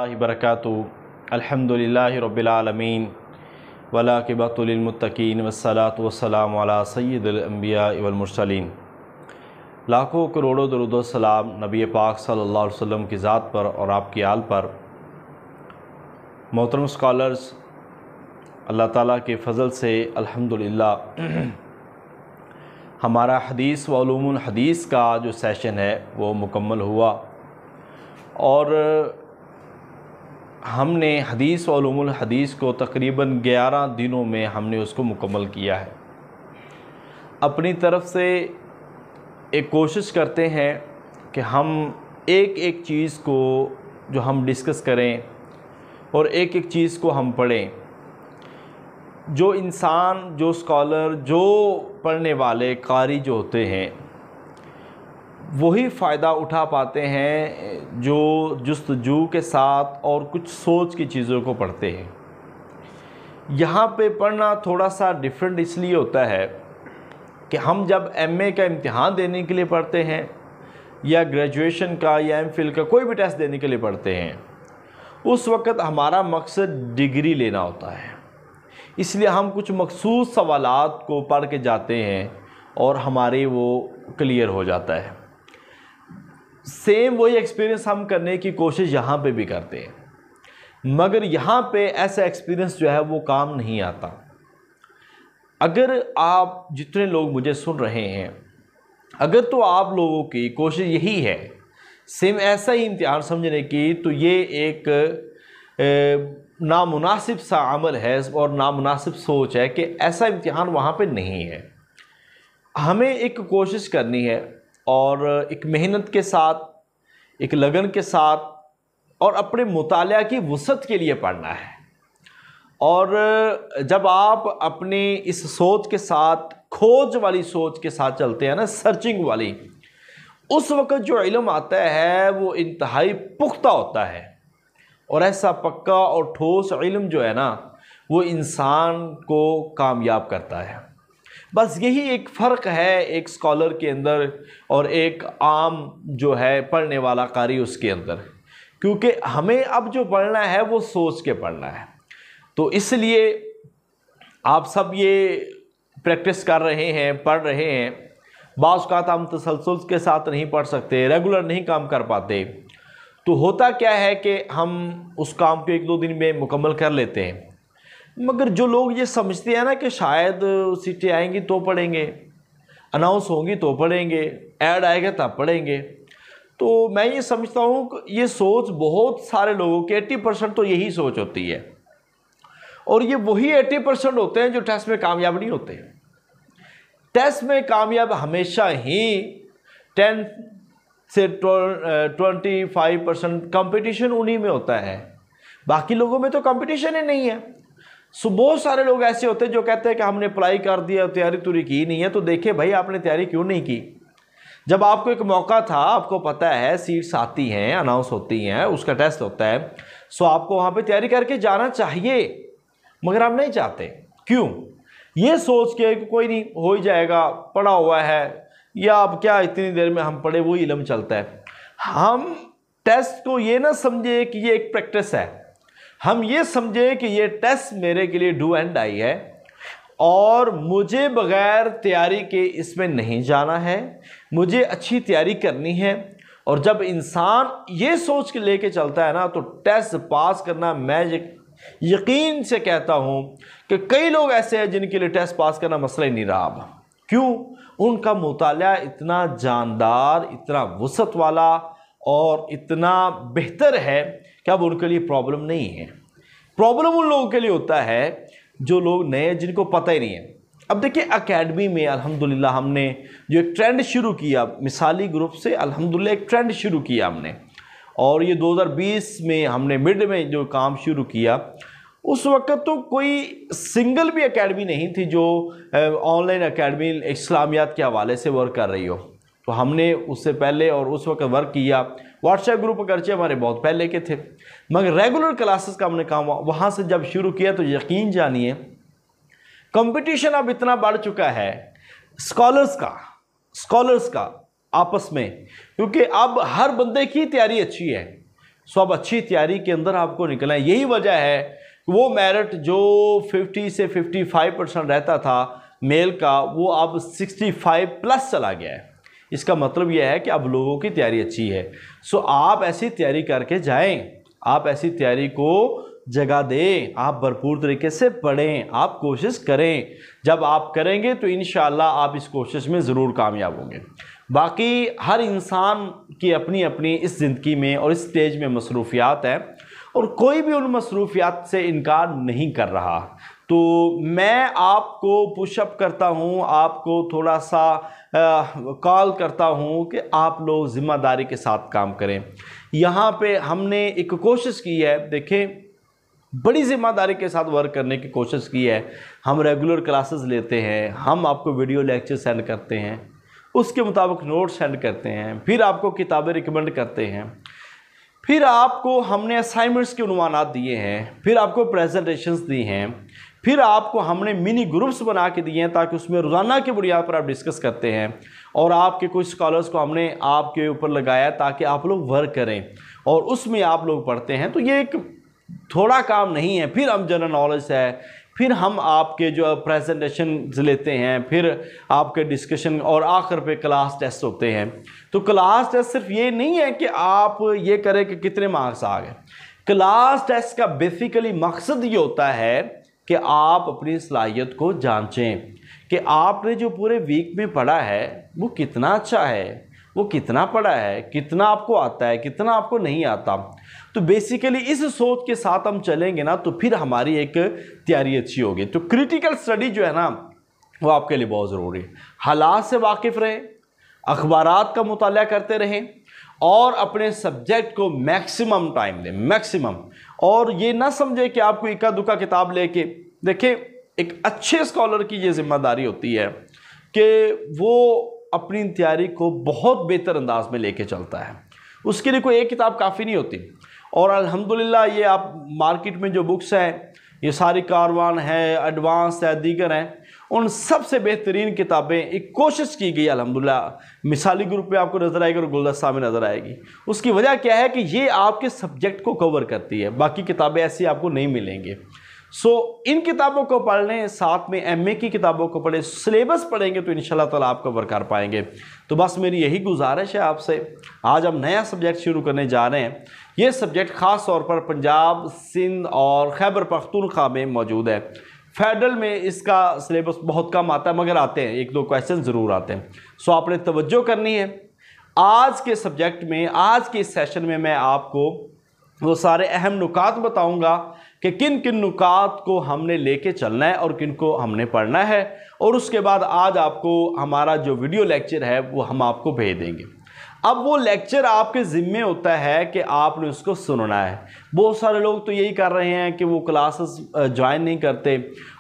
बरकातुहू अल्हम्दुलिल्लाहि रब्बिल आलमीन वलाक़िबतु लिल्मुत्तक़ीन वस्सलातु वस्सलामु अला सय्यिदिल अंबिया वल मुरसलीन। लाखों करोड़ों दरूद व सलाम नबी पाक सल्लल्लाहु अलैहि वसल्लम की ज़ात पर और आपकी आल पर। मोहतरम स्कॉलर्स, अल्लाह ताला के फ़ज़ल से अल्हम्दुलिल्लाह हमारा हदीस व उलूमुल हदीस का जो सेशन है वो मुकम्मल हुआ और हमने हदीस व उलूमुल हदीस को तकरीबन 11 दिनों में हमने उसको मुकम्मल किया है। अपनी तरफ से एक कोशिश करते हैं कि हम एक एक चीज़ को जो हम डिस्कस करें और एक एक चीज़ को हम पढ़ें। जो इंसान, जो स्कॉलर, जो पढ़ने वाले कारी जो होते हैं वही फ़ायदा उठा पाते हैं जो जुस्तजू के साथ और कुछ सोच की चीज़ों को पढ़ते हैं। यहाँ पे पढ़ना थोड़ा सा डिफरेंट इसलिए होता है कि हम जब एमए का इम्तिहान देने के लिए पढ़ते हैं या ग्रेजुएशन का या एमफिल का कोई भी टेस्ट देने के लिए पढ़ते हैं, उस वक़्त हमारा मकसद डिग्री लेना होता है। इसलिए हम कुछ मखसूस सवालात को पढ़ के जाते हैं और हमारे वो क्लियर हो जाता है। सेम वही एक्सपीरियंस हम करने की कोशिश यहाँ पे भी करते हैं, मगर यहाँ पे ऐसा एक्सपीरियंस जो है वो काम नहीं आता। अगर आप जितने लोग मुझे सुन रहे हैं, अगर तो आप लोगों की कोशिश यही है सेम ऐसा ही इम्तिहान समझने की, तो ये एक नामुनासिब सा अमल है और नामुनासिब सोच है कि ऐसा इम्तिहान वहाँ पे नहीं है। हमें एक कोशिश करनी है और एक मेहनत के साथ, एक लगन के साथ और अपने मुतालिया की वुसअत के लिए पढ़ना है। और जब आप अपनी इस सोच के साथ, खोज वाली सोच के साथ चलते हैं ना, सर्चिंग वाली, उस वक़्त जो इल्म आता है वो इंतहाई पुख्ता होता है। और ऐसा पक्का और ठोस इल्म जो है ना वो इंसान को कामयाब करता है। बस यही एक फ़र्क है एक स्कॉलर के अंदर और एक आम जो है पढ़ने वाला कारी उसके अंदर, क्योंकि हमें अब जो पढ़ना है वो सोच के पढ़ना है। तो इसलिए आप सब ये प्रैक्टिस कर रहे हैं, पढ़ रहे हैं। बाज़ औक़ात हम तसलसल के साथ नहीं पढ़ सकते, रेगुलर नहीं काम कर पाते, तो होता क्या है कि हम उस काम को 1-2 दिन में मुकम्मल कर लेते हैं। मगर जो लोग ये समझते हैं ना कि शायद सीटें आएंगी तो पढ़ेंगे, अनाउंस होंगी तो पढ़ेंगे, ऐड आएगा तब पढ़ेंगे, तो मैं ये समझता हूँ कि ये सोच बहुत सारे लोगों की 80% तो यही सोच होती है। और ये वही 80% होते हैं जो टेस्ट में कामयाब नहीं होते। टेस्ट में कामयाब हमेशा ही 10 से 25% कंपटीशन उन्हीं में होता है, बाकी लोगों में तो कंपटीशन ही नहीं है। सो बहुत सारे लोग ऐसे होते हैं जो कहते हैं कि हमने अप्लाई कर दिया, तैयारी तुरी की नहीं है। तो देखिए भाई, आपने तैयारी क्यों नहीं की? जब आपको एक मौका था, आपको पता है सीट्स आती हैं, अनाउंस होती हैं, उसका टेस्ट होता है, सो आपको वहाँ पे तैयारी करके जाना चाहिए, मगर आप नहीं चाहते। क्यों? ये सोच के कि कोई नहीं, हो ही जाएगा, पढ़ा हुआ है, या अब क्या इतनी देर में हम पढ़े, वही इल्म चलता है। हम टेस्ट को ये ना समझे कि ये एक प्रैक्टिस है, हम ये समझे कि ये टेस्ट मेरे के लिए डू एंड डाई है और मुझे बग़ैर तैयारी के इसमें नहीं जाना है, मुझे अच्छी तैयारी करनी है। और जब इंसान ये सोच के लेके चलता है ना, तो टेस्ट पास करना, मैं यकीन से कहता हूँ कि कई लोग ऐसे हैं जिनके लिए टेस्ट पास करना मसला ही नहीं रहा अब। क्यों? उनका मुतालिया इतना जानदार, इतना वुसअत वाला और इतना बेहतर है कि अब उनके लिए प्रॉब्लम नहीं है। प्रॉब्लम उन लोगों के लिए होता है जो लोग नए, जिनको पता ही नहीं है। अब देखिए, एकेडमी में अल्हम्दुलिल्लाह हमने जो एक ट्रेंड शुरू किया, मिसाली ग्रुप से अल्हम्दुलिल्लाह एक ट्रेंड शुरू किया हमने, और ये 2020 में हमने मिड में जो काम शुरू किया, उस वक्त तो कोई सिंगल भी एकेडमी नहीं थी जो ऑनलाइन एकेडमी इस्लामियात के हवाले से वर्क कर रही हो। तो हमने उससे पहले और उस वक्त वर्क किया। व्हाट्सएप ग्रुप अगरचे हमारे बहुत पहले के थे, मगर रेगुलर क्लासेस का हमने काम वहाँ से जब शुरू किया, तो यकीन जानिए कंपटीशन अब इतना बढ़ चुका है स्कॉलर्स का आपस में, क्योंकि अब हर बंदे की तैयारी अच्छी है। सो अब अच्छी तैयारी के अंदर आपको निकलना है। यही वजह है कि वो मेरिट जो 50 से 55% रहता था मेल का, वो अब 65 प्लस चला गया है। इसका मतलब यह है कि अब लोगों की तैयारी अच्छी है। सो आप ऐसी तैयारी करके जाएं, आप ऐसी तैयारी को जगह दें, आप भरपूर तरीके से पढ़ें, आप कोशिश करें। जब आप करेंगे तो इंशाअल्लाह आप इस कोशिश में ज़रूर कामयाब होंगे। बाकी हर इंसान की अपनी अपनी इस ज़िंदगी में और इस स्टेज में मसरूफियात है, और कोई भी उन मसरूफियात से इनकार नहीं कर रहा। तो मैं आपको पुशअप करता हूँ, आपको थोड़ा सा कॉल करता हूँ कि आप लोग ज़िम्मेदारी के साथ काम करें। यहाँ पे हमने एक कोशिश की है, देखें बड़ी ज़िम्मेदारी के साथ वर्क करने की कोशिश की है। हम रेगुलर क्लासेस लेते हैं, हम आपको वीडियो लेक्चर सेंड करते हैं, उसके मुताबिक नोट्स सेंड करते हैं, फिर आपको किताबें रिकमेंड करते हैं, फिर आपको हमने असाइनमेंट्स के उन्वानात दिए हैं, फिर आपको प्रेजेंटेशंस दी हैं, फिर आपको हमने मिनी ग्रुप्स बना के दिए हैं ताकि उसमें रोज़ाना की बुनियाद पर आप डिस्कस करते हैं, और आपके कुछ स्कॉलर्स को हमने आपके ऊपर लगाया ताकि आप लोग वर्क करें और उसमें आप लोग पढ़ते हैं। तो ये एक थोड़ा काम नहीं है। फिर हम जनरल नॉलेज है, फिर हम आपके जो प्रेजेंटेशन लेते हैं, फिर आपके डिस्कशन, और आखिर पे क्लास टेस्ट होते हैं। तो क्लास टेस्ट सिर्फ ये नहीं है कि आप ये करें कि कितने मार्क्स आ गए। क्लास टेस्ट का बेसिकली मकसद ये होता है कि आप अपनी सलाहियत को जांचें कि आपने जो पूरे वीक में पढ़ा है वो कितना अच्छा है, वो कितना पढ़ा है, कितना आपको आता है, कितना आपको नहीं आता। तो बेसिकली इस सोच के साथ हम चलेंगे ना तो फिर हमारी एक तैयारी अच्छी होगी। तो क्रिटिकल स्टडी जो है ना वो आपके लिए बहुत ज़रूरी है। हालात से वाकिफ़ रहें, अखबारात का मुताला करते रहें, और अपने सब्जेक्ट को मैक्सिमम टाइम दें, मैक्सिमम। और ये ना समझे कि आपको इक्का दुक्का किताब लेके, देखिए एक अच्छे स्कॉलर की ये जिम्मेदारी होती है कि वो अपनी तैयारी को बहुत बेहतर अंदाज में लेके चलता है। उसके लिए कोई एक किताब काफ़ी नहीं होती। और अल्हम्दुलिल्लाह ये आप मार्केट में जो बुक्स हैं, ये सारी कारवान है, एडवांस है, दीगर हैं, उन सबसे बेहतरीन किताबें एक कोशिश की गई अल्हम्दुलिल्लाह मिसाली ग्रुप में आपको नज़र आएगी और गुलदस्ता में नज़र आएगी। उसकी वजह क्या है कि ये आपके सब्जेक्ट को कवर करती है, बाकी किताबें ऐसी आपको नहीं मिलेंगी। सो इन किताबों को पढ़ लें, साथ में एमए की किताबों को पढ़ें, सिलेबस पढ़ेंगे तो इंशाल्लाह ताला आप कवर कर पाएंगे। तो बस मेरी यही गुजारिश है आपसे। आज हम नया सब्जेक्ट शुरू करने जा रहे हैं। ये सब्जेक्ट ख़ास तौर पर पंजाब, सिंध और खैबर पख्तूनख्वा में मौजूद है। फेडरल में इसका सिलेबस बहुत कम आता है, मगर आते हैं, एक दो क्वेश्चन ज़रूर आते हैं। सो आपने तवज्जो करनी है। आज के सब्जेक्ट में, आज के इस सेशन में मैं आपको वो सारे अहम नुकात बताऊंगा कि किन किन नुकात को हमने लेके चलना है और किन को हमने पढ़ना है। और उसके बाद आज आपको हमारा जो वीडियो लेक्चर है वो हम आपको भेज देंगे। अब वो लेक्चर आपके ज़िम्मे होता है कि आपने उसको सुनना है। बहुत सारे लोग तो यही कर रहे हैं कि वो क्लासेस ज्वाइन नहीं करते,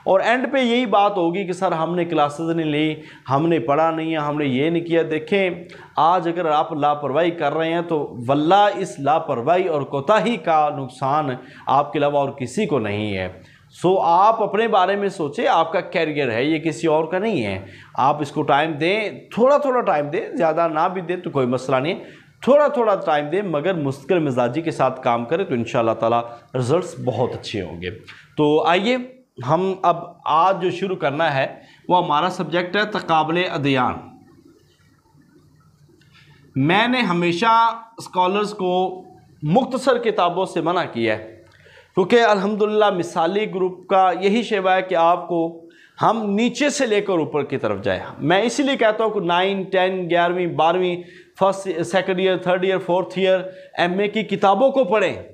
और एंड पे यही बात होगी कि सर हमने क्लासेस नहीं ली, हमने पढ़ा नहीं है, हमने ये नहीं किया। देखें, आज अगर आप लापरवाही कर रहे हैं तो वल्लाह इस लापरवाही और कोताही का नुकसान आपके अलावा और किसी को नहीं है। सो आप अपने बारे में सोचें, आपका कैरियर है, ये किसी और का नहीं है। आप इसको टाइम दें, थोड़ा थोड़ा टाइम दें, ज़्यादा ना भी दें तो कोई मसला नहीं, थोड़ा थोड़ा टाइम दें, मगर मुस्तकिल मिजाजी के साथ काम करें तो इंशाअल्लाह ताला रिजल्ट्स बहुत अच्छे होंगे। तो आइए हम अब आज जो शुरू करना है वो हमारा सब्जेक्ट है तकाबले अदियान। मैंने हमेशा स्कॉलर्स को मुख्तसर किताबों से मना किया है, क्योंकि अल्हम्दुलिल्लाह मिसाली ग्रुप का यही शेवा है कि आपको हम नीचे से लेकर ऊपर की तरफ जाए। मैं इसीलिए कहता हूँ कि 9, 10, 11वीं 12वीं, first second year, third year, fourth year MA की किताबों को पढ़ें।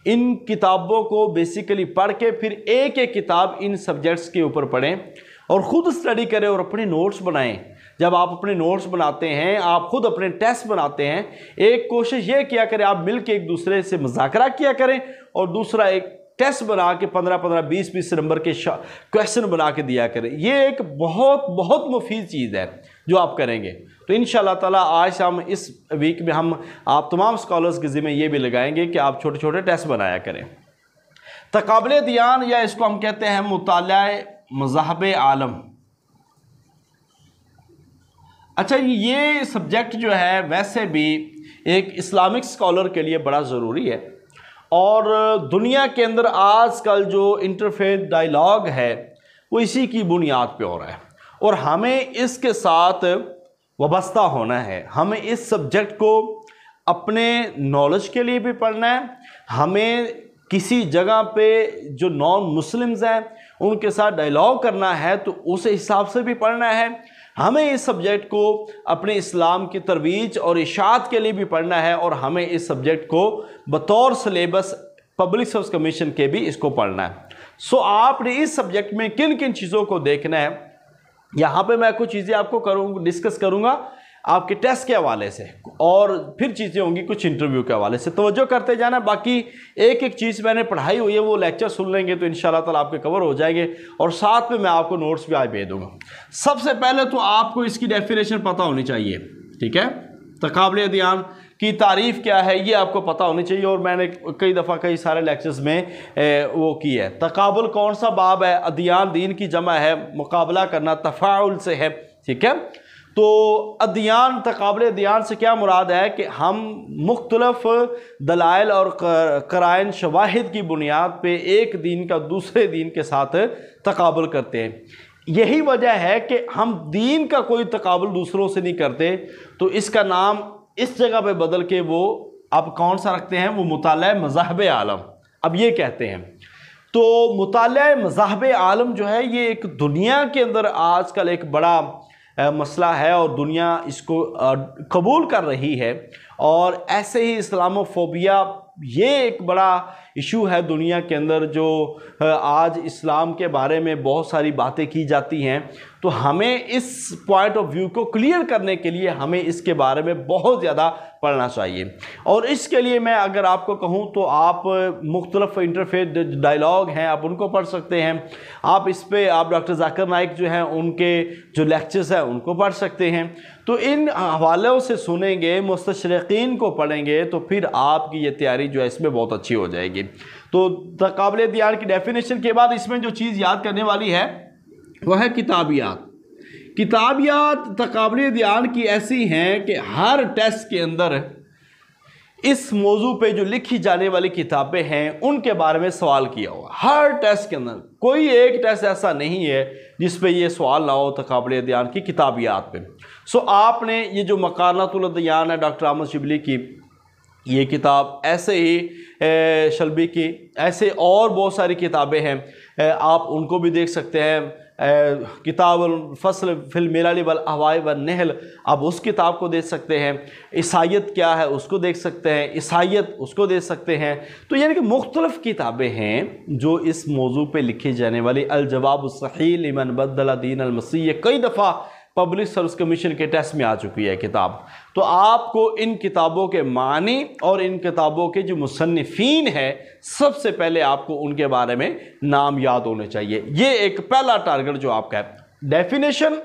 इन किताबों को बेसिकली पढ़ के फिर एक एक किताब इन सब्जेक्ट्स के ऊपर पढ़ें और ख़ुद स्टडी करें और अपने नोट्स बनाएं। जब आप अपने नोट्स बनाते हैं, आप खुद अपने टेस्ट बनाते हैं, एक कोशिश ये किया करें आप मिल के एक दूसरे से मुज़ाकरा किया करें, और दूसरा एक टेस्ट बना के 15-15, 20-20 नंबर के क्वेश्चन बना के दिया करें। ये एक बहुत बहुत मुफीद चीज़ है जो आप करेंगे। तो इंशाअल्लाह ताला आज हम इस वीक में हम आप तमाम स्कॉलर्स के ज़िम्मे ये भी लगाएंगे कि आप छोटे छोटे टेस्ट बनाया करें। तकाबले दियान, या इसको हम कहते हैं मुतालाए मज़हब आलम। अच्छा, ये सब्जेक्ट जो है वैसे भी एक इस्लामिक स्कॉलर के लिए बड़ा ज़रूरी है, और दुनिया के अंदर आजकल जो इंटरफेथ डायलॉग है वो इसी की बुनियाद पे हो रहा है, और हमें इसके साथ वाबस्ता होना है। हमें इस सब्जेक्ट को अपने नॉलेज के लिए भी पढ़ना है, हमें किसी जगह पे जो नॉन मुस्लिम्स हैं उनके साथ डायलॉग करना है तो उस हिसाब से भी पढ़ना है, हमें इस सब्जेक्ट को अपने इस्लाम की तरवीज और इशाअत के लिए भी पढ़ना है, और हमें इस सब्जेक्ट को बतौर सिलेबस पब्लिक सर्विस कमीशन के भी इसको पढ़ना है। सो आपने इस सब्जेक्ट में किन किन चीज़ों को देखना है, यहाँ पे मैं कुछ चीज़ें आपको डिस्कस करूँगा आपके टेस्ट के हवाले से, और फिर चीज़ें होंगी कुछ इंटरव्यू के हवाले से। तवज्जो करते जाना, बाकी एक एक चीज़ मैंने पढ़ाई हुई है वो लेक्चर सुन लेंगे तो इंशाल्लाह ताला आपके कवर हो जाएंगे, और साथ में मैं आपको नोट्स भी आज भेज दूँगा। सबसे पहले तो आपको इसकी डेफिनेशन पता होनी चाहिए, ठीक है। तकाबुल अदियान की तारीफ़ क्या है ये आपको पता होनी चाहिए, और मैंने कई दफ़ा कई सारे लेक्चर्स में वो की है। तकाबुल कौन सा बाब है? अदियान दीन की जमा है, मुकाबला करना तफ़ाउल से है, ठीक है। तो अदियान, तकाबुल अदियान से क्या मुराद है कि हम मुख्तलिफ दलाइल और कराइन शवाहिद की बुनियाद पे एक दीन का दूसरे दीन के साथ तकाबुल करते हैं। यही वजह है कि हम दीन का कोई तकाबुल दूसरों से नहीं करते, तो इसका नाम इस जगह पे बदल के वो अब कौन सा रखते हैं, वो मुताला मज़ाहब आलम अब ये कहते हैं। तो मुताला मज़ाहब आलम जो है ये एक दुनिया के अंदर आजकल एक बड़ा मसला है, और दुनिया इसको कबूल कर रही है, और ऐसे ही इस्लामोफोबिया ये एक बड़ा इशू है दुनिया के अंदर, जो आज इस्लाम के बारे में बहुत सारी बातें की जाती हैं। तो हमें इस पॉइंट ऑफ व्यू को क्लियर करने के लिए हमें इसके बारे में बहुत ज़्यादा पढ़ना चाहिए, और इसके लिए मैं अगर आपको कहूँ तो आप मुख्तलिफ इंटरफेथ डायलॉग हैं आप उनको पढ़ सकते हैं, आप इस पर आप डॉक्टर जाकिर नाइक जो हैं उनके जो लेक्चर्स हैं उनको पढ़ सकते हैं। तो इन हवालों से सुनेंगे, मुस्तशरिकीन को पढ़ेंगे, तो फिर आपकी ये तैयारी जो है इसमें बहुत अच्छी हो जाएगी। तो तकाबुल अदियान की डेफिनेशन के बाद इसमें जो चीज़ याद करने वाली है वह है किताबियात। किताबियात तकाबुल अदियान की ऐसी हैं कि हर टेस्ट के अंदर इस मौजू पे जो लिखी जाने वाली किताबें हैं उनके बारे में सवाल किया हुआ। हर टेस्ट के अंदर कोई एक टेस्ट ऐसा नहीं है जिस पे ये सवाल ना हो तकाबुल अदियान की किताबियात पे। सो आपने ये जो मकानातुल अदियान है डॉक्टर अहमद शिबली की, ये किताब, ऐसे ही शल्बी की, ऐसे और बहुत सारी किताबें हैं, आप उनको भी देख सकते हैं। किताब फसल फिल मिलाली वल अहवाई व नहल, आप उस किताब को देख सकते हैं। ईसाइयत क्या है उसको देख सकते हैं, ईसाइयत उसको देख सकते हैं। तो यानी कि मुख्तलिफ़ किताबें हैं जो इस मौजू पे लिखी जाने वाली। अल जवाब सही लिमन बदला दीन अल मसीह, कई दफ़ा पब्लिक सर्विस कमीशन के टेस्ट में आ चुकी है किताब। तो आपको इन किताबों के मानी और इन किताबों के जो मुसन्निफीन है सबसे पहले आपको उनके बारे में नाम याद होने चाहिए। ये एक पहला टारगेट जो आपका है। डेफिनेशन,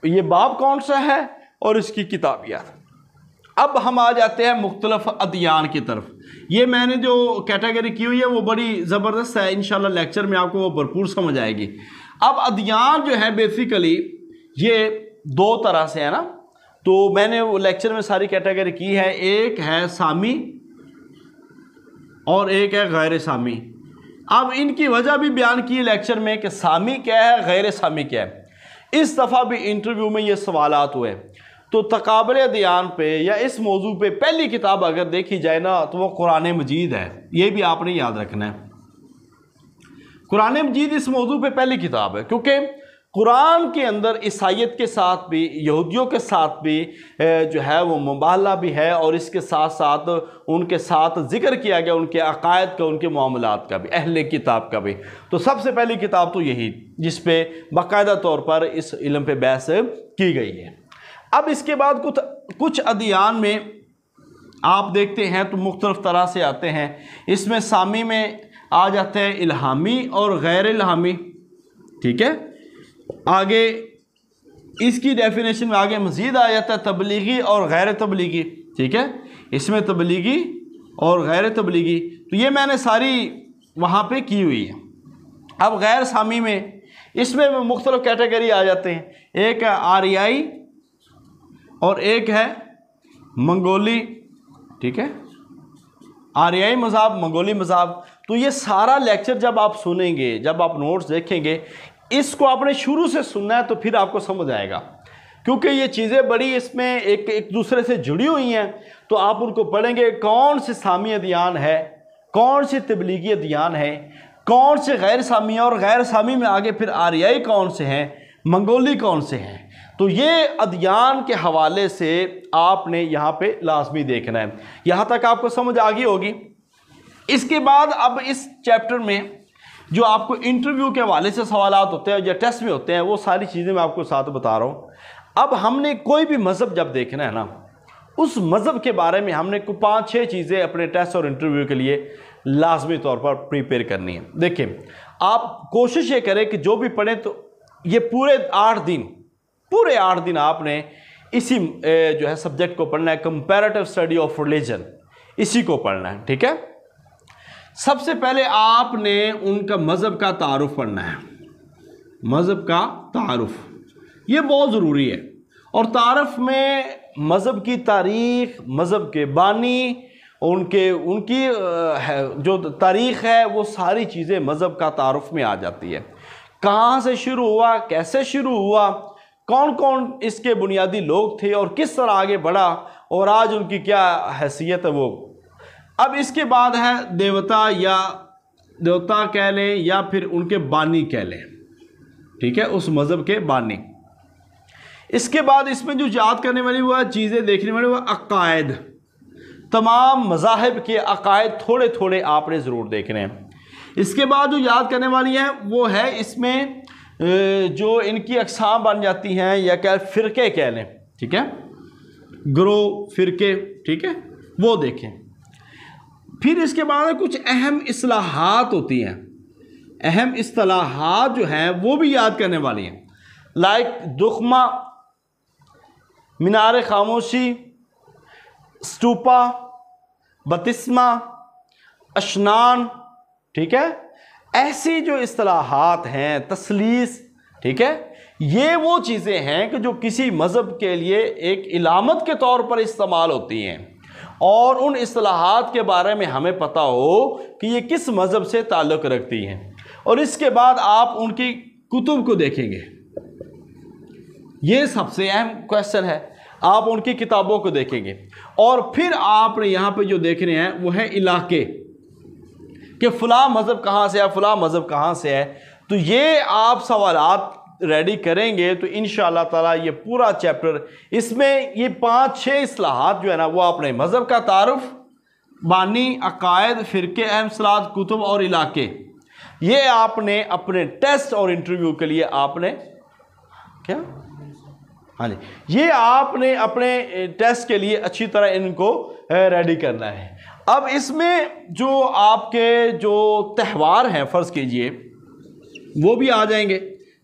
ये बाब कौन सा है और इसकी किताबियात। अब हम आ जाते हैं मुख्तलिफ अदियान की तरफ। ये मैंने जो कैटेगरी की हुई है वो बड़ी ज़बरदस्त है, इंशाल्लाह लेक्चर में आपको वो भरपूर समझ आएगी। अब अदियान जो है बेसिकली ये दो तरह से है ना, तो मैंने वो लेक्चर में सारी कैटेगरी की है। एक है सामी और एक है गैर सामी। अब इनकी वजह भी बयान की लेक्चर में कि सामी क्या है, गैर सामी क्या है। इस दफ़ा भी इंटरव्यू में ये सवालात हुए। तो तकाबुल अदियान पे या इस मौजू पे पहली किताब अगर देखी जाए ना तो वो कुरान मजीद है, ये भी आपने याद रखना है। कुरान मजीद इस मौजू पे पहली किताब है, क्योंकि कुरान के अंदर ईसाइयत के साथ भी, यहूदियों के साथ भी जो है वो मुबाहला भी है, और इसके साथ साथ उनके साथ जिक्र किया गया उनके अकायद का, उनके मामलात का भी, अहले किताब का भी। तो सबसे पहली किताब तो यही जिस पे बाकायदा तौर पर इस इल्म पे बहस की गई है। अब इसके बाद कुछ अदियान में आप देखते हैं तो मुख्तलिफ तरह से आते हैं। इसमें सामी में आ जाते हैं इल्हामी और गैर इल्हामी, ठीक है। आगे इसकी डेफिनेशन में आगे मज़ीद आ जाता है तबलीगी और गैर तबलीगी, ठीक है। इसमें तबलीगी और गैर तबलीगी, तो ये मैंने सारी वहाँ पे की हुई है। अब गैर सामी में इसमें मुख्तलिफ कैटेगरी आ जाते हैं। एक है आरियाई और एक है मंगोली, ठीक है। आर्याई मज़हब, मंगोली मज़हब। तो ये सारा लेक्चर जब आप सुनेंगे, जब आप नोट्स देखेंगे, इसको आपने शुरू से सुनना है तो फिर आपको समझ आएगा, क्योंकि ये चीज़ें बड़ी इसमें एक दूसरे से जुड़ी हुई हैं। तो आप उनको पढ़ेंगे, कौन से सामी अदियान है, कौन से तबलीगी अदियान है, कौन से गैर सामी, और गैर सामी में आगे फिर आर्याई कौन से हैं, मंगोली कौन से हैं। तो ये अदियान के हवाले से आपने यहाँ पे लाजमी देखना है। यहाँ तक आपको समझ आ गई होगी। इसके बाद अब इस चैप्टर में जो आपको इंटरव्यू के हवाले से सवालात होते हैं या टेस्ट में होते हैं, वो सारी चीज़ें मैं आपको साथ बता रहा हूँ। अब हमने कोई भी मज़हब जब देखना है ना, उस मज़हब के बारे में हमने 5-6 चीज़ें अपने टेस्ट और इंटरव्यू के लिए लाजमी तौर पर प्रिपेयर करनी है। देखिए, आप कोशिश ये करें कि जो भी पढ़ें तो ये पूरे 8 दिन आपने इसी जो है सब्जेक्ट को पढ़ना है, कंपैरेटिव स्टडी ऑफ रिलीजन, इसी को पढ़ना है। ठीक है, सबसे पहले आपने उनका मज़हब का तारुफ पढ़ना है। मज़हब का तारुफ ये बहुत ज़रूरी है, और तारुफ में मज़हब की तारीख़, मज़हब के बानी, उनकी जो तारीख़ है, वो सारी चीज़ें मज़हब का तारुफ में आ जाती है। कहाँ से शुरू हुआ, कैसे शुरू हुआ, कौन कौन इसके बुनियादी लोग थे और किस तरह आगे बढ़ा, और आज उनकी क्या हैसियत है वो। अब इसके बाद है देवता कह लें या फिर उनके बानी कह लें। ठीक है, उस मज़हब के बानी। इसके बाद इसमें जो याद करने वाली वो चीज़ें देखने वाली वो अकायद, तमाम मज़ाहिब के अकायद थोड़े थोड़े आपने ज़रूर देखने हैं। इसके बाद जो याद करने वाली है वो है इसमें जो इनकी अक़साम बन जाती हैं, या क्या फ़िरके कह लें। ठीक है, ग्रोह, फ़िरके, ठीक है, वो देखें। फिर इसके बाद कुछ अहम इस्लाहात होती हैं, अहम इस्लाहात जो हैं वो भी याद करने वाली हैं, लाइक दुख्मा, मीनार खामोशी, स्तूपा, बतिस्मा, अशनान। ठीक है, ऐसी जो इस्लाहात हैं, तसलीस, ठीक है, ये वो चीज़ें हैं कि जो किसी मज़हब के लिए एक इलामत के तौर पर इस्तेमाल होती हैं, और उन इस्लाहात के बारे में हमें पता हो कि ये किस मज़हब से ताल्लुक़ रखती हैं। और इसके बाद आप उनकी कुतुब को देखेंगे, ये सबसे अहम क्वेश्चन है। आप उनकी किताबों को देखेंगे, और फिर आपने यहाँ पे जो देखने हैं वो है इलाके, कि फ़लाँ मज़हब कहाँ से है, फ़लाँ मज़हब कहाँ से है। तो ये आप सवालात रेडी करेंगे तो इंशाअल्लाह ताला ये पूरा चैप्टर, इसमें ये 5-6 इस्लाहात जो है ना, वो आपने मज़हब का तारुफ, बानी, अकायद, फ़िरके, अहम इस्लाहात, कुतुब और इलाके, ये आपने अपने टेस्ट और इंटरव्यू के लिए आपने क्या, हाँ जी, ये आपने अपने टेस्ट के लिए अच्छी तरह इनको रेडी करना है। अब इसमें जो आपके जो त्यौहार हैं, फ़र्ज़ कीजिए, वो भी आ जाएंगे,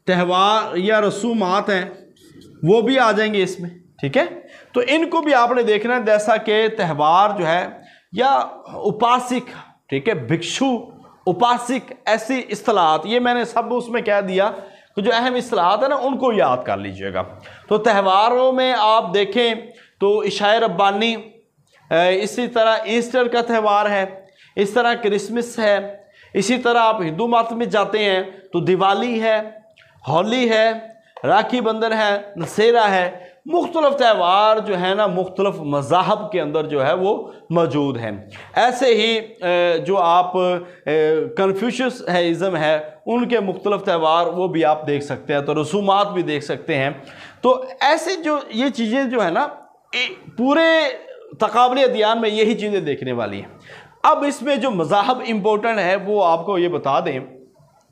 त्यौहार या रसूमात हैं वो भी आ जाएंगे इसमें। ठीक है, तो इनको भी आपने देखना है, जैसा कि त्यौहार जो है या उपासिक, ठीक है, भिक्षु, उपासिक, ऐसी इस्तिलाहात, ये मैंने सब उसमें कह दिया कि जो अहम इस्तिलाहात है ना, उनको याद कर लीजिएगा। तो त्यौहारों में आप देखें तो इशाए रब्बानी, इसी तरह ईस्टर का त्यौहार है, इस तरह क्रिसमस है, इसी तरह आप हिंदू मत में जाते हैं तो दिवाली है, होली है, राखी बंधन है, दशहरा है। मुख्तलिफ त्यौहार जो है ना, मुख्तलिफ मज़ाहब के अंदर जो है वो मौजूद हैं। ऐसे ही जो आप कन्फ्यूशियस है इज़म है, उनके मुख्तलिफ त्यौहार वो भी आप देख सकते हैं, तो रसूमात भी देख सकते हैं। तो ऐसे जो ये चीज़ें जो है ना, पूरे तक़ाबुल अदियान में यही चीज़ें देखने वाली हैं। अब इसमें जो मज़ाहब इम्पोर्टेंट है वो आपको ये बता दें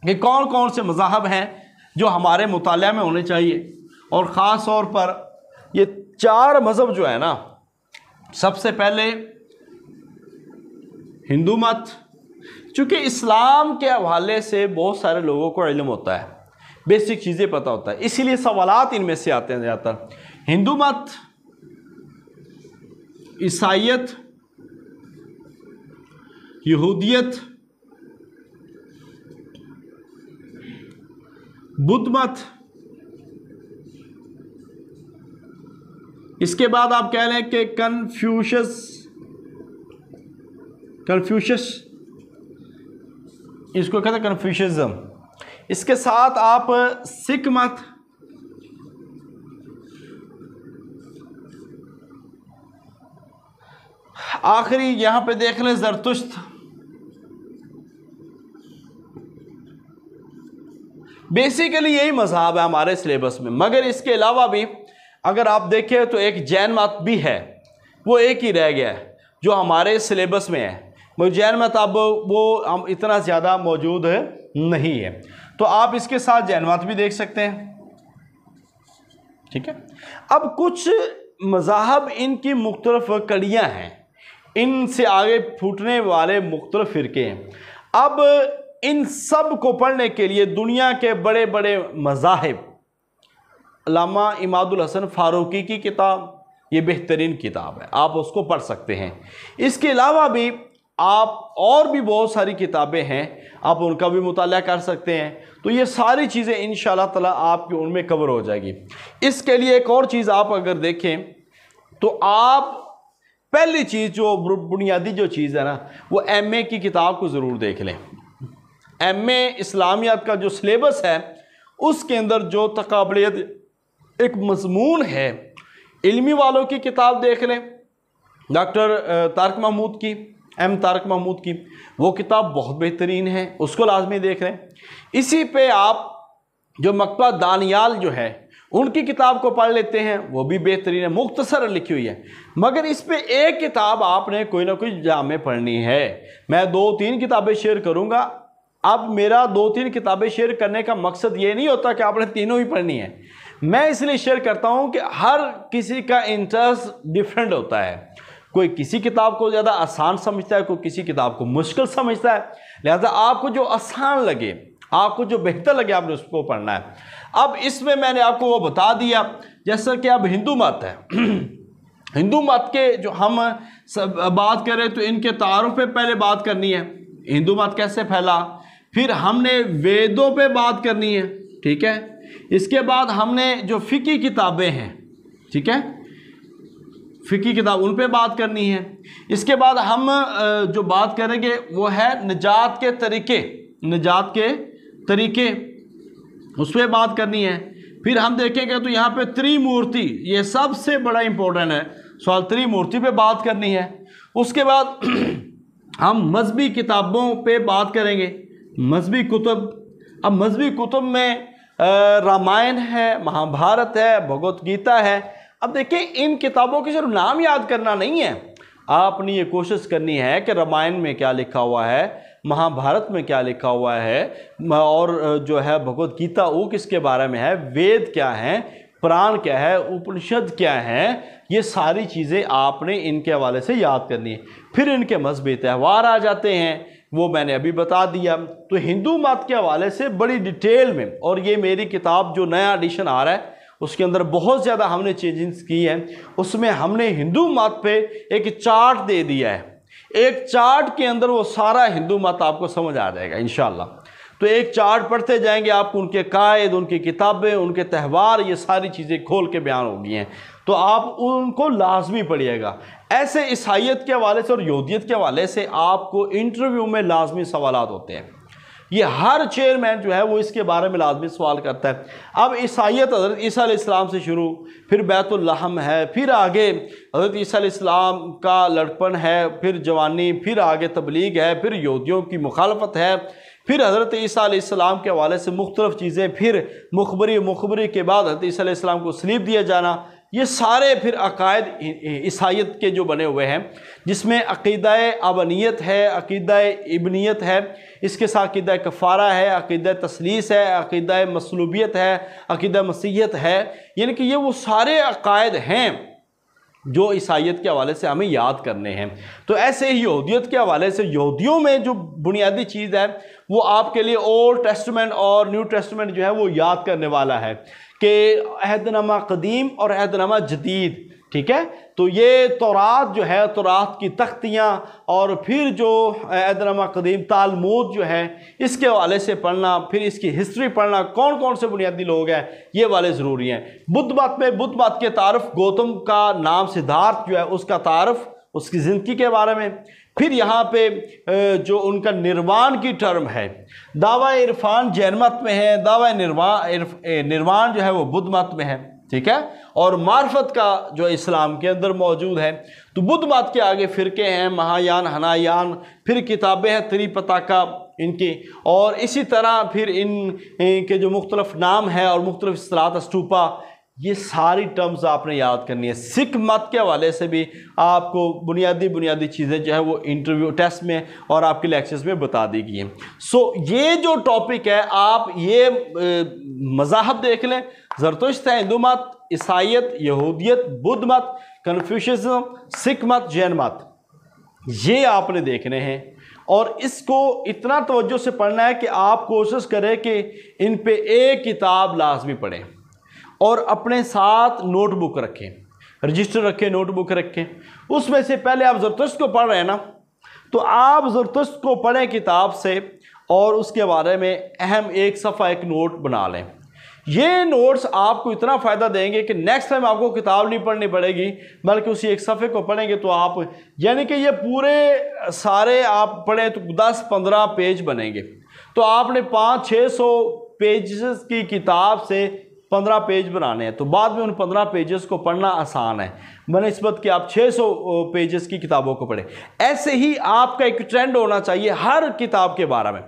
कि कौन कौन से मज़ाहब हैं जो हमारे मुतालिया में होने चाहिए, और ख़ास तौर पर ये 4 मज़हब जो है ना, सबसे पहले हिंदू मत, चूँकि इस्लाम के हवाले से बहुत सारे लोगों को इल्म होता है, बेसिक चीज़ें पता होता है, इसीलिए सवालात इनमें से आते हैं ज़्यादातर। हिंदू मत, ईसाईयत, यहूदियत, बुद्ध मत, इसके बाद आप कह लें कि कन्फ्यूशियस, इसको कहते हैं कन्फ्यूशियज्म। इसके साथ आप सिख मत, आखिरी यहां पे देख लें ज़रतुश्त, बेसिकली यही मज़हब है हमारे सिलेबस में। मगर इसके अलावा भी अगर आप देखें तो एक जैन मत भी है, वो एक ही रह गया है जो हमारे सिलेबस में है। वो जैन मत अब वो हम इतना ज़्यादा मौजूद है नहीं है, तो आप इसके साथ जैन मत भी देख सकते हैं। ठीक है, अब कुछ मज़ाहब इनकी मुख्तलिफ कड़ियाँ हैं, इनसे आगे फूटने वाले मुख्तलिफ फ़िरके हैं। अब इन सब को पढ़ने के लिए दुनिया के बड़े बड़े मज़ाहिब, अल्लामा इमादुल हसन फ़ारूकी की किताब, ये बेहतरीन किताब है, आप उसको पढ़ सकते हैं। इसके अलावा भी आप और भी बहुत सारी किताबें हैं, आप उनका भी मुताला कर सकते हैं। तो ये सारी चीज़ें इंशाअल्लाह ताला आपकी उनमें कवर हो जाएगी। इसके लिए एक और चीज़ आप अगर देखें तो आप पहली चीज़ जो बुनियादी जो चीज़ है ना, वो MA की किताब को ज़रूर देख लें। MA इस्लामियात का जो सिलेबस है उसके अंदर जो तकाबलियत एक मज़मून है, इल्मी वालों की किताब देख लें, डॉक्टर तारक महमूद की, तारक महमूद की, वो किताब बहुत बेहतरीन है, उसको लाजमी देख लें। इसी पे आप जो मकतबा दानियाल जो है उनकी किताब को पढ़ लेते हैं, वो भी बेहतरीन है, मुख्तसर लिखी हुई है। मगर इस पे एक किताब आपने कोई ना कोई जामे पढ़नी है। मैं 2-3 किताबें शेयर करूँगा। अब मेरा 2-3 किताबें शेयर करने का मकसद ये नहीं होता कि आपने तीनों ही पढ़नी है। मैं इसलिए शेयर करता हूँ कि हर किसी का इंटरेस्ट डिफरेंट होता है। कोई किसी किताब को ज़्यादा आसान समझता है, कोई किसी किताब को मुश्किल समझता है। लिहाजा आपको जो आसान लगे, आपको जो बेहतर लगे, आपने उसको पढ़ना है। अब इसमें मैंने आपको वो बता दिया, जैसा कि अब हिंदू मत है हिंदू मत के जो हम सब बात करें तो इनके तारुफ पे पहले बात करनी है, हिंदू मत कैसे फैला, फिर हमने वेदों पे बात करनी है। ठीक है, इसके बाद हमने जो फ़िकी किताबें हैं, ठीक है, फ़िकी किताब उन पे बात करनी है। इसके बाद हम जो बात करेंगे वो है निजात के तरीके, निजात के तरीके, उस पर बात करनी है। फिर हम देखेंगे तो यहाँ पे त्रिमूर्ति, ये सबसे बड़ा इंपॉर्टेंट है सवाल, त्रिमूर्ति पे बात करनी है। उसके बाद हम मजहबी किताबों पे बात करेंगे, मजहबी कुतुब। अब मजहबी कुतुब में रामायण है, महाभारत है, भगवत गीता है। अब देखिए इन किताबों के सिर्फ नाम याद करना नहीं है, आपने ये कोशिश करनी है कि रामायण में क्या लिखा हुआ है, महाभारत में क्या लिखा हुआ है, और जो है भगवत गीता वो किसके बारे में है, वेद क्या है, पुराण क्या है, उपनिषद क्या है, ये सारी चीज़ें आपने इनके हवाले से याद करनी है। फिर इनके मजहबी त्यौहार आ जाते हैं, वो मैंने अभी बता दिया। तो हिंदू मत के हवाले से बड़ी डिटेल में, और ये मेरी किताब जो नया एडिशन आ रहा है उसके अंदर बहुत ज़्यादा हमने चेंजेस की हैं। उसमें हमने हिंदू मत पे एक चार्ट दे दिया है, एक चार्ट के अंदर वो सारा हिंदू मत आपको समझ आ जाएगा इंशाअल्लाह। तो एक चार्ट पढ़ते जाएंगे, आपको उनके कायद, उनकी किताबें, उनके त्यौहार, ये सारी चीज़ें खोल के बयान हो गई हैं, तो आप उनको लाजमी पढ़िएगा। ऐसे ईसाइयत के हवाले से और यहूदियत के हवाले से आपको इंटरव्यू में लाजमी सवालात होते हैं, ये हर चेयरमैन जो है वो इसके बारे में लाजमी सवाल करता है। अब ईसाइयत हज़रत ईसा अलैहिस्सलाम से शुरू, फिर बैतुल लहम है, फिर आगे हज़रत ईसा अलैहिस्सलाम का लड़कपन है, फिर जवानी, फिर आगे तबलीग है, फिर यहूदियों की मुखालफत है, फिर हज़रत ईसा अलैहिस्सलाम के हवाले से मुख्तलिफ़ चीज़ें, फिर मुखबरी के बाद हज़रत ईसा अलैहिस्सलाम को सलीब दिया जाना, ये सारे फिर अकायद ईसाइयत के जो बने हुए हैं, जिसमें अक़ीदा अबनियत है, अक़ीदा इब्नियत है, इसके साथ अक़ीदा कफ़ारा है, अक़ीदा तसलीस है, अक़ीदा मसलूबियत है, अक़ीदा मसीहियत है। यानी कि ये वो सारे अकायद हैं जो ईसाइयत के हवाले से हमें याद करने हैं। तो ऐसे ही यहूदियत के हवाले से, यहूदियों में जो बुनियादी चीज़ है वो आपके लिए ओल्ड टेस्टमेंट और न्यू टेस्टमेंट जो है वो याद करने वाला है कि अहदनामा कदीम और अहदनामा जदीद। ठीक है, तो ये तौरात जो है, तौरात की तख्तियाँ, और फिर जो अहदनामा कदीम तालमूद जो है, इसके हवाले से पढ़ना, फिर इसकी हिस्ट्री पढ़ना, कौन कौन से बुनियादी लोग हैं, ये वाले ज़रूरी हैं। बुद्ध मत में, बुद्ध मत के तारफ़, गौतम का नाम सिद्धार्थ जो है उसका तारफ़, उसकी ज़िंदगी के बारे में, फिर यहाँ पे जो उनका निर्वाण की टर्म है, दावा इरफान जैन मत में है, दावा निर्वाण जो है वो बुद्ध मत में है, ठीक है। और मार्फत का जो इस्लाम के अंदर मौजूद है। तो बुद्ध मत के आगे फिरके हैं, महायान, हनायान, फिर किताबें हैं त्रिपिटका इनकी, और इसी तरह फिर इनके जो मुख्तलिफ नाम है और मुख्तलिफ इस्तिलाहात, स्तूपा, ये सारी टर्म्स आपने याद करनी है। सिख मत के हवाले से भी आपको बुनियादी चीज़ें जो है वो इंटरव्यू टेस्ट में और आपके लेक्चर्स में बता दी गई हैं। सो ये जो टॉपिक है आप ये मज़ाहब देख लें, ज़रतुश्त है, हिंदू मत, ईसाइयत, यहूदियत, बुद्ध मत, कन्फ्यूशियनिज्म, सिख मत, जैन मत, ये आपने देखने हैं। और इसको इतना तवज्जो से पढ़ना है कि आप कोशिश करें कि इन पे एक किताब लाजमी पढ़ें और अपने साथ नोटबुक रखें, रजिस्टर रखें, नोटबुक रखें। उसमें से पहले आप ज़रतुश्त को पढ़ रहे हैं ना, तो आप ज़रतुश्त को पढ़ें किताब से और उसके बारे में अहम एक सफ़ा एक नोट बना लें। ये नोट्स आपको इतना फ़ायदा देंगे कि नेक्स्ट टाइम आपको किताब नहीं पढ़नी पड़ेगी, बल्कि उसी एक सफ़े को पढ़ेंगे तो आप, यानी कि ये पूरे सारे आप पढ़ें तो 10-15 पेज बनेंगे। तो आपने 500-600 पेजेस की किताब से 15 पेज बनाने हैं, तो बाद में उन 15 पेजेस को पढ़ना आसान है बनिस्बत कि आप 600 पेजेस की किताबों को पढ़ें। ऐसे ही आपका एक ट्रेंड होना चाहिए हर किताब के बारे में।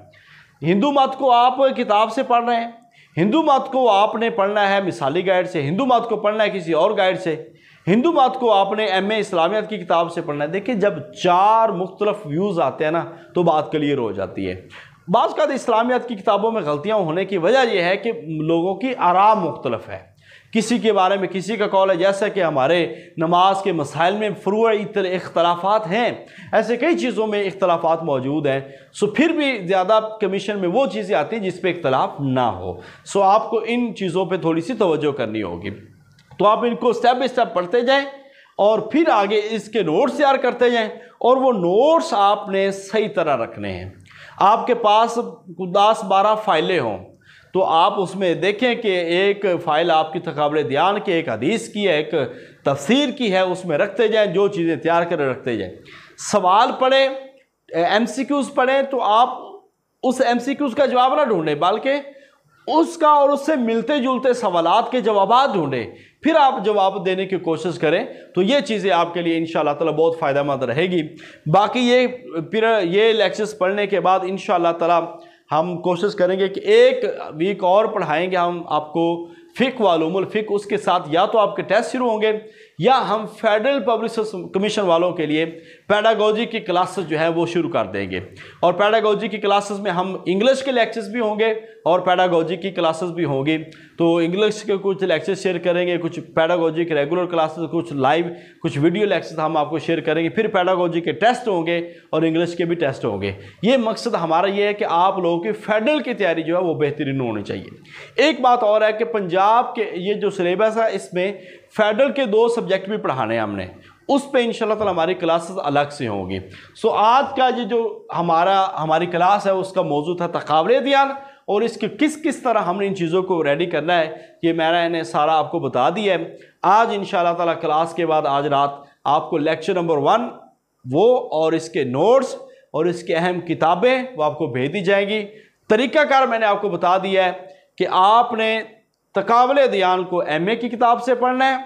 हिंदू मत को आप किताब से पढ़ रहे हैं, हिंदू मत को आपने पढ़ना है मिसाली गाइड से, हिंदू मत को पढ़ना है किसी और गाइड से, हिंदू मत को आपने एमए इस्लामियत की किताब से पढ़ना है। देखिए जब 4 मुख्तलिफ व्यूज़ आते हैं ना तो बात क्लियर हो जाती है। बाज़ का इस्लामियत की किताबों में गलतियाँ होने की वजह यह है कि लोगों की आराम मुख्तलिफ है, किसी के बारे में किसी का कौल है, जैसा कि हमारे नमाज के मसाइल में फ़ुरूई इख्तलाफात हैं, ऐसे कई चीज़ों में इख्तलाफात मौजूद हैं। सो फिर भी ज़्यादा कमीशन में वो चीज़ें आती हैं जिस पे इख्तलाफ ना हो। सो आपको इन चीज़ों पे थोड़ी सी तवज्जो करनी होगी। तो आप इनको स्टेप बाई स्टेप पढ़ते जाएँ और फिर आगे इसके नोट्स तैयार करते जाएँ, और वो नोट्स आपने सही तरह रखने हैं। आपके पास 10-12 फाइलें हों तो आप उसमें देखें कि एक फ़ाइल आपकी तकाबले ध्यान की, एक हदीस की है, एक तफसीर की है, उसमें रखते जाएं, जो चीज़ें तैयार कर रखते जाएं। सवाल पढ़ें, MCQs पढ़ें तो आप उस MCQs का जवाब ना ढूंढें, बल्कि उसका और उससे मिलते जुलते सवालात के जवाब ढूंढें, फिर आप जवाब देने की कोशिश करें। तो ये चीज़ें आपके लिए इंशाअल्लाह ताला बहुत फ़ायदेमंद रहेगी। बाकी ये फिर ये लेक्चर्स पढ़ने के बाद इंशाअल्लाह ताला हम कोशिश करेंगे कि एक वीक और पढ़ाएंगे हम आपको फ़िक़्ह व उलूमुल फ़िक़्ह। उसके साथ या तो आपके टेस्ट शुरू होंगे या हम फेडरल पब्लिक कमीशन वालों के लिए पेडागोजी की क्लासेस जो है वो शुरू कर देंगे। और पेडागोजी की क्लासेस में हम इंग्लिश के लेक्चर्स भी होंगे और पेडागोजी की क्लासेस भी होंगी। तो इंग्लिश के कुछ लेक्चर्स शेयर करेंगे, कुछ पेडागोजी के रेगुलर क्लासेस, कुछ लाइव, कुछ वीडियो लेक्चर्स हम आपको शेयर करेंगे। फिर पेडागोजी के टेस्ट होंगे और इंग्लिश के भी टेस्ट होंगे। ये मकसद हमारा ये है कि आप लोगों की फेडरल की तैयारी जो है वो बेहतरीन होनी चाहिए। एक बात और है कि पंजाब के ये जो सिलेबस है इसमें फेडरल के 2 सब्जेक्ट भी पढ़ाने हैं हमने, उस पे इंशाल्लाह ताला हमारी क्लासेस अलग से होंगी। सो आज का ये जो हमारी क्लास है उसका मौजूद था तकाबले ध्यान, और इसके किस तरह हमने इन चीज़ों को रेडी करना है ये मैंने सारा आपको बता दिया है। आज इंशाल्लाह ताला क्लास के बाद आज रात आपको लेक्चर नंबर 1 वो और इसके नोट्स और इसके अहम किताबें वो आपको भेज दी जाएंगी। तरीक़ाकार मैंने आपको बता दिया है कि आपने तकाबले ध्यान को MA की किताब से पढ़ना है,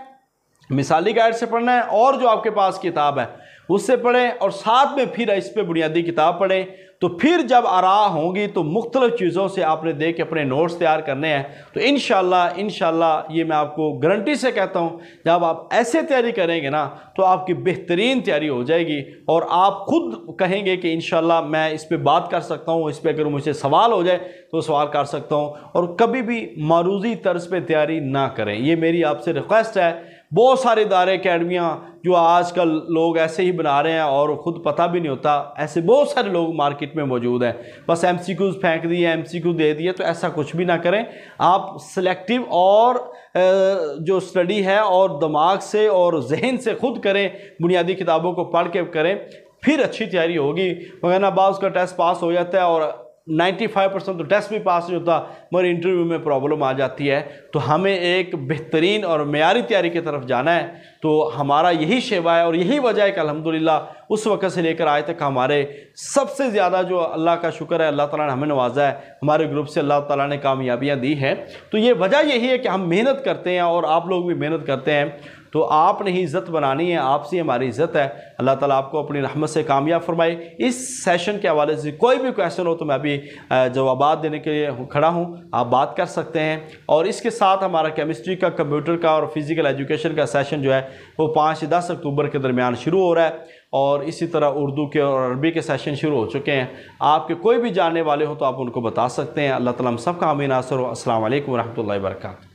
मिसाली गाइड से पढ़ना है, और जो आपके पास किताब है उससे पढ़ें, और साथ में फिर इस पे बुनियादी किताब पढ़ें। तो फिर जब आरा होंगी तो मुख्तलिफ चीज़ों से आपने देख के अपने नोट्स तैयार करने हैं। तो इंशाल्लाह ये मैं आपको गारंटी से कहता हूँ, जब आप ऐसे तैयारी करेंगे ना तो आपकी बेहतरीन तैयारी हो जाएगी और आप खुद कहेंगे कि इंशाल्लाह मैं इस पर बात कर सकता हूँ, इस पर अगर मुझसे सवाल हो जाए तो सवाल कर सकता हूँ। और कभी भी मारूजी तर्ज पे तैयारी ना करें, ये मेरी आपसे रिक्वेस्ट है। बहुत सारे इदारे अकेडमियाँ जो आजकल लोग ऐसे ही बना रहे हैं और ख़ुद पता भी नहीं होता, ऐसे बहुत सारे लोग मार्केट में मौजूद हैं, बस MCQs फेंक दिए, MCQ दे दिए। तो ऐसा कुछ भी ना करें, आप सिलेक्टिव और जो स्टडी है और दिमाग से और जहन से खुद करें, बुनियादी किताबों को पढ़ के करें, फिर अच्छी तैयारी होगी। वरना बाज़ का टेस्ट पास हो जाता है और 95% तो टेस्ट भी पास नहीं होता, मगर इंटरव्यू में प्रॉब्लम आ जाती है। तो हमें एक बेहतरीन और मेयारी तैयारी की तरफ जाना है। तो हमारा यही शेवा है और यही वजह है कि अल्हम्दुलिल्लाह उस वक़्त से लेकर आज तक हमारे सबसे ज़्यादा जो अल्लाह का शुक्र है, अल्लाह ताला ने हमें नवाजा है, हमारे ग्रुप से अल्लाह ताला ने कामयाबियाँ दी हैं। तो ये वजह यही है कि हम मेहनत करते हैं और आप लोग भी मेहनत करते हैं। तो आपने ही इज़्ज़त बनानी है, आपसे हमारी इज़्ज़त है। अल्लाह ताला आपको अपनी रहमत से कामयाब फरमाए। इस सेशन के हवाले से कोई भी क्वेश्चन हो तो मैं अभी जवाबात देने के लिए खड़ा हूँ, आप बात कर सकते हैं। और इसके साथ हमारा केमिस्ट्री का, कंप्यूटर का और फिज़िकल एजुकेशन का सेशन जो है वो 5 से 10 अक्टूबर के दरमियान शुरू हो रहा है। और इसी तरह उर्दू के और अरबी के सेशन शुरू हो चुके हैं। आपके कोई भी जानने वाले हो तो आप उनको बता सकते हैं। अल्लाह ताला हम सब का आमीन नासर हो। अस्सलाम वालेकुम व रहमतुल्लाहि व बरकातहू।